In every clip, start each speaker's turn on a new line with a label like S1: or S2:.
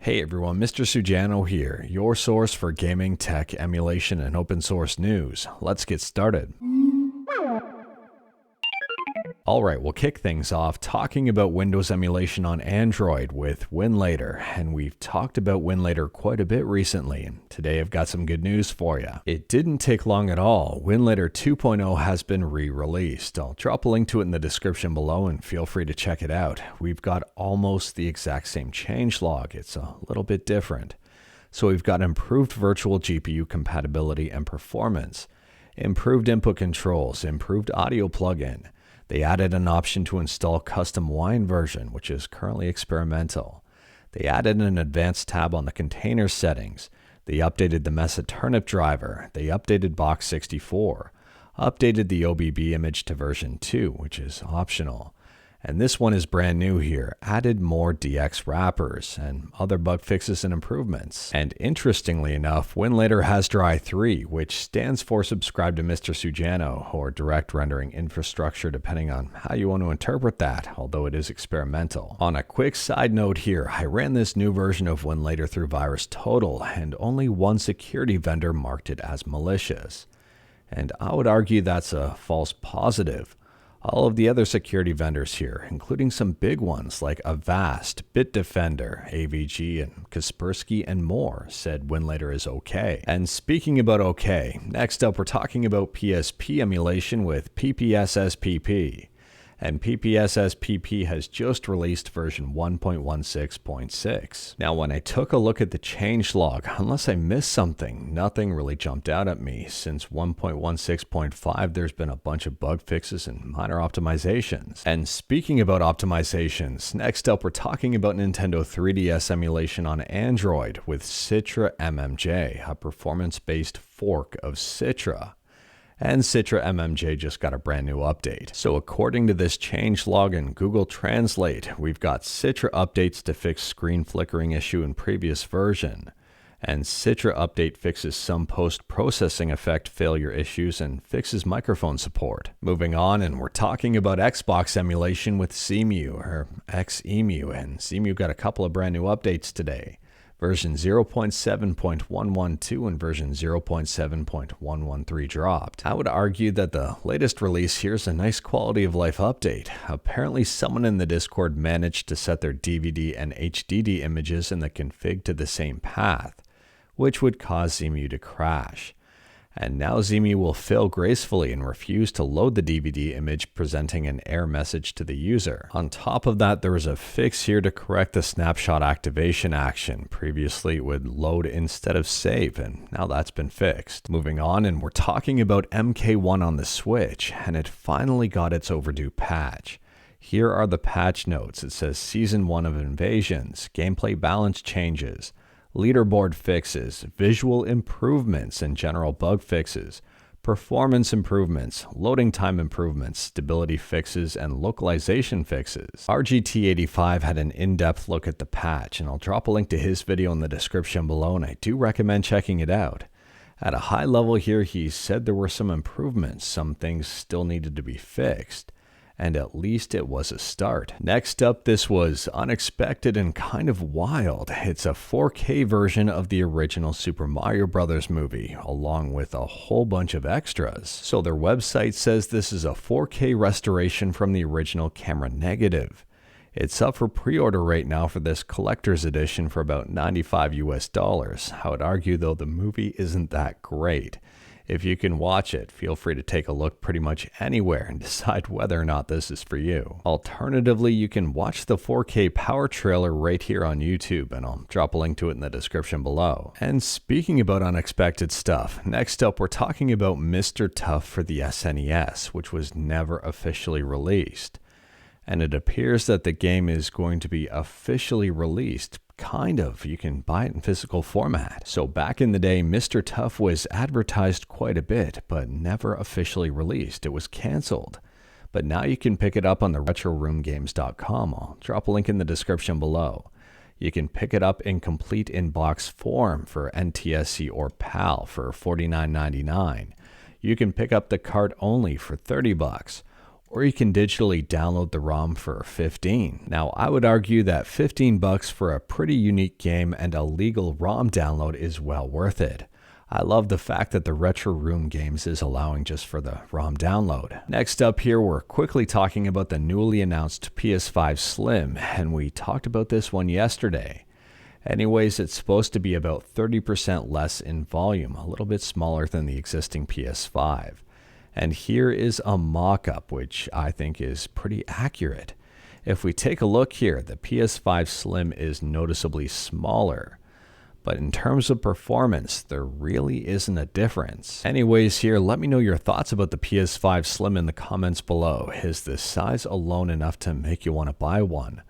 S1: Hey everyone, Mr. Sujano here, your source for gaming, tech, emulation, and open source news. Let's get started. Alright, we'll kick things off talking about Windows emulation on Android with Winlator, and we've talked about Winlator quite a bit recently, and today I've got some good news for you. It didn't take long at all. Winlator 2.0 has been re-released. I'll drop a link to it in the description below and feel free to check it out. We've got almost the exact same changelog. It's a little bit different. So we've got improved virtual GPU compatibility and performance, improved input controls, improved audio plugin. They added an option to install custom wine version, which is currently experimental. They added an advanced tab on the container settings. They updated the Mesa Turnip driver. They updated Box64. Updated the OBB image to version 2, which is optional. And this one is brand new here, added more DX wrappers and other bug fixes and improvements. And interestingly enough, Winlator has Dry 3, which stands for Subscribe to Mr. Sujano, or Direct Rendering Infrastructure, depending on how you want to interpret that, although it is experimental. On a quick side note here, I ran this new version of Winlator through VirusTotal, and only one security vendor marked it as malicious. And I would argue that's a false positive. All of the other security vendors here, including some big ones like Avast, Bitdefender, AVG, and Kaspersky, and more, said Winlator is okay. And speaking about okay, next up we're talking about PSP emulation with PPSSPP. And PPSSPP has just released version 1.16.6. Now, when I took a look at the changelog, unless I missed something, nothing really jumped out at me. Since 1.16.5, there's been a bunch of bug fixes and minor optimizations. And speaking about optimizations, next up we're talking about Nintendo 3DS emulation on Android with Citra MMJ, a performance-based fork of Citra. And Citra MMJ just got a brand new update. So according to this changelog in Google Translate, we've got Citra updates to fix screen flickering issue in previous version. And Citra update fixes some post-processing effect failure issues and fixes microphone support. Moving on, and we're talking about Xbox emulation with Xemu, or Xemu, and Xemu got a couple of brand new updates today. Version 0.7.112 and version 0.7.113 dropped. I would argue that the latest release here is a nice quality of life update. Apparently someone in the Discord managed to set their DVD and HDD images in the config to the same path, which would cause Xemu to crash. And now Xemu will fail gracefully and refuse to load the DVD image, presenting an error message to the user. On top of that, there was a fix here to correct the snapshot activation action. Previously, it would load instead of save, and now that's been fixed. Moving on, and we're talking about MK1 on the Switch, and it finally got its overdue patch. Here are the patch notes. It says Season 1 of Invasions, gameplay balance changes, leaderboard fixes, visual improvements and general bug fixes, performance improvements, loading time improvements, stability fixes, and localization fixes. RGT85 had an in-depth look at the patch, and I'll drop a link to his video in the description below, and I do recommend checking it out. At a high level here, he said there were some improvements, some things still needed to be fixed. And at least it was a start. Next up, this was unexpected and kind of wild. It's a 4K version of the original Super Mario Bros. Movie, along with a whole bunch of extras. So their website says this is a 4K restoration from the original camera negative. It's up for pre-order right now for this collector's edition for about $95 US. I would argue though the movie isn't that great. If you can watch it, feel free to take a look pretty much anywhere and decide whether or not this is for you. Alternatively, you can watch the 4K power trailer right here on YouTube, and I'll drop a link to it in the description below. And speaking about unexpected stuff, next up we're talking about Mr. Tuff for the SNES, which was never officially released. And it appears that the game is going to be officially released. Kind of. You can buy it in physical format. So back in the day, Mr. Tuff was advertised quite a bit, but never officially released. It was canceled. But now you can pick it up on the RetroRoomGames.com. I'll drop a link in the description below. You can pick it up in complete in-box form for NTSC or PAL for $49.99. You can pick up the cart only for $30. or you can digitally download the ROM for 15. Now, I would argue that 15 bucks for a pretty unique game and a legal ROM download is well worth it. I love the fact that the Retro Room Games is allowing just for the ROM download. Next up here, we're quickly talking about the newly announced PS5 Slim, and we talked about this one yesterday. Anyways, it's supposed to be about 30% less in volume, a little bit smaller than the existing PS5. And here is a mock-up, which I think is pretty accurate. If we take a look here, the PS5 Slim is noticeably smaller. But in terms of performance, there really isn't a difference. Anyways, here, let me know your thoughts about the PS5 Slim in the comments below. Is the size alone enough to make you want to buy one?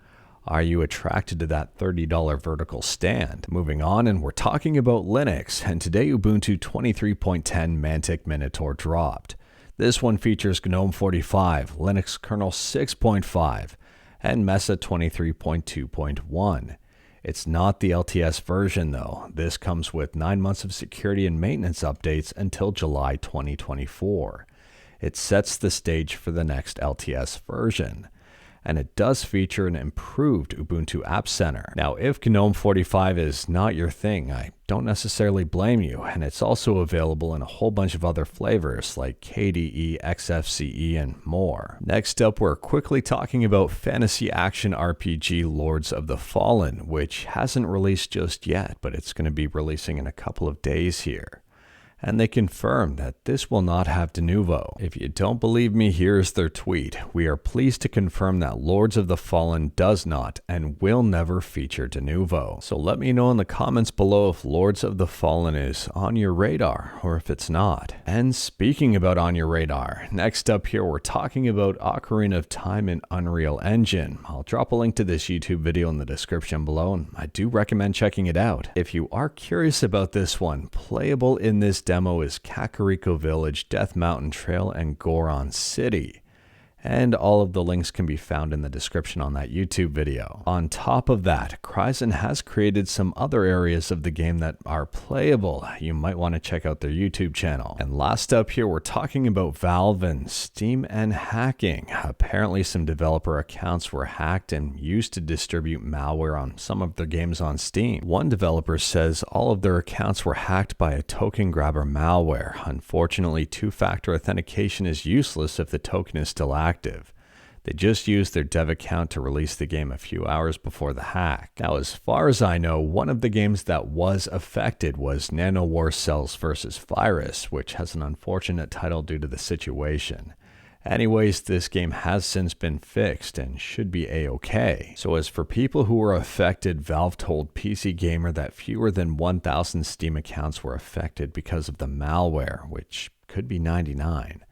S1: Are you attracted to that $30 vertical stand? Moving on, and we're talking about Linux, and today Ubuntu 23.10 Mantic Minotaur dropped. This one features GNOME 45, Linux kernel 6.5, and Mesa 23.2.1. It's not the LTS version though. This comes with 9 months of security and maintenance updates until July 2024. It sets the stage for the next LTS version. And it does feature an improved Ubuntu App Center. Now, if GNOME 45 is not your thing, I don't necessarily blame you, and it's also available in a whole bunch of other flavors like KDE, XFCE, and more. Next up, we're quickly talking about fantasy action RPG Lords of the Fallen, which hasn't released just yet, but it's going to be releasing in a couple of days here. And they confirm that this will not have Denuvo. If you don't believe me, here's their tweet. We are pleased to confirm that Lords of the Fallen does not and will never feature Denuvo. So let me know in the comments below if Lords of the Fallen is on your radar or if it's not. And speaking about on your radar, next up here we're talking about Ocarina of Time in Unreal Engine. I'll drop a link to this YouTube video in the description below, and I do recommend checking it out. If you are curious about this one, playable in this demo is Kakariko Village, Death Mountain Trail, and Goron City. And all of the links can be found in the description on that YouTube video. On top of that, Kryzen has created some other areas of the game that are playable. You might want to check out their YouTube channel. And last up here, we're talking about Valve and Steam and hacking. Apparently some developer accounts were hacked and used to distribute malware on some of their games on Steam. One developer says all of their accounts were hacked by a token grabber malware. Unfortunately, two-factor authentication is useless if the token is still active. They just used their dev account to release the game a few hours before the hack. Now, as far as I know, one of the games that was affected was Nanowar Cells vs. Virus, which has an unfortunate title due to the situation. Anyways, this game has since been fixed and should be a-okay. So as for people who were affected, Valve told PC Gamer that fewer than 1,000 Steam accounts were affected because of the malware, which could be 99.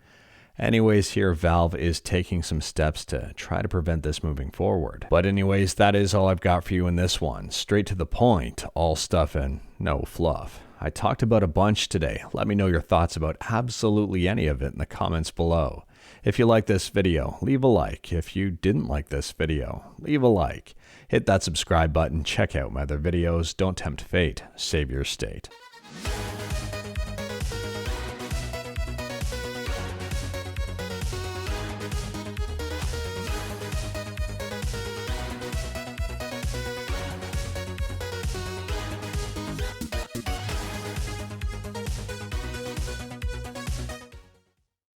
S1: Anyways, here Valve is taking some steps to try to prevent this moving forward. But anyways, that is all I've got for you in this one. Straight to the point, all stuff and no fluff. I talked about a bunch today. Let me know your thoughts about absolutely any of it in the comments below. If you like this video, leave a like. If you didn't like this video, leave a like. Hit that subscribe button, check out my other videos. Don't tempt fate, save your state.